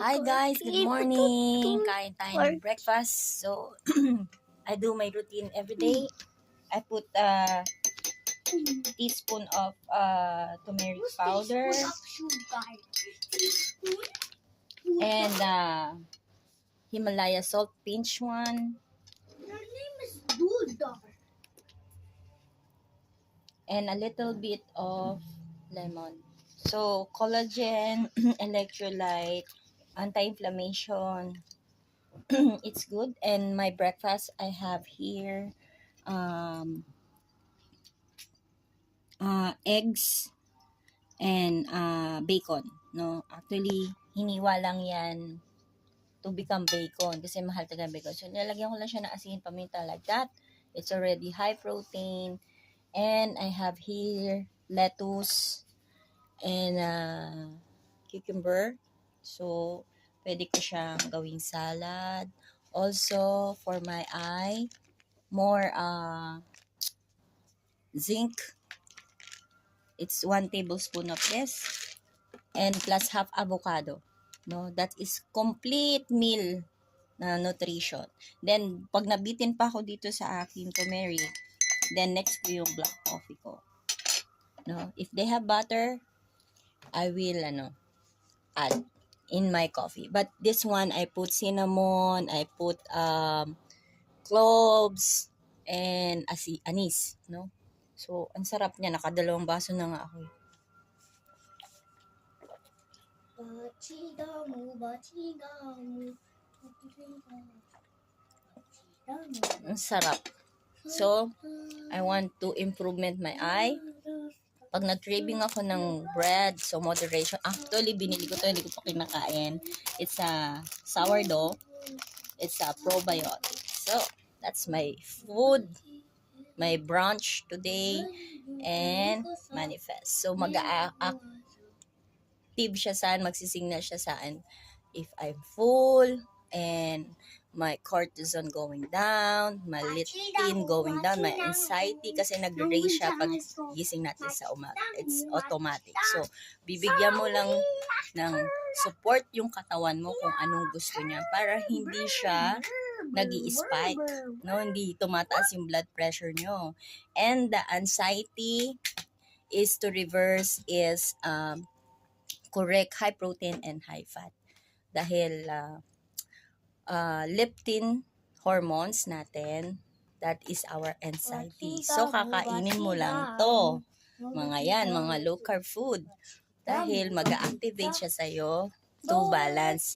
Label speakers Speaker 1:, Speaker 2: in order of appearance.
Speaker 1: Hi guys, good morning. Kain tayo ng breakfast. So, I do my routine every day. I put a teaspoon of turmeric powder and Himalaya salt pinch one.
Speaker 2: Your name is Dudar.
Speaker 1: And a little bit of lemon. So, collagen, electrolyte, anti-inflammation. It's good. And my breakfast, I have here eggs and bacon. No, actually, hiniwa lang yan to become bacon kasi mahal talaga bacon. So, nilalagyan ko lang siya ng asin, paminta like that. It's already high protein. And I have here lettuce and cucumber. So, pwede ko siyang gawing salad. Also, for my eye, more zinc. It's 1 tablespoon of this. And plus half avocado. No, that is complete meal na nutrition. Then, pag nabitin pa ako dito sa aking turmeric, then next ko yung black coffee ko. No, if they have butter, I will add in my coffee. But this one, I put cinnamon, I put cloves, and anise, no? So, ang sarap niya. Nakadalawang baso na nga ako. Ang sarap. So, I want to improvement my eye. Pag nag-craving ako ng bread, so moderation. Actually, binili ko to, hindi ko pa kinakain. It's a sourdough. It's a probiotic. So, that's my food, my brunch today, and manifest. So, mag-active siya saan, magsisignal siya saan if I'm full, and my cortisol going down, my leptin going down, my anxiety kasi nagre-raise siya pag gising natin sa umaga. It's automatic. So, bibigyan mo lang ng support yung katawan mo kung anong gusto niya para hindi siya nag-i-spike, no? Hindi tumataas yung blood pressure nyo. And the anxiety is to reverse is correct high protein and high fat. Dahil leptin hormones natin, that is our anxiety. So, kakainin mo lang to. Mga yan, mga low carb food. Dahil mag-activate siya sa'yo to balance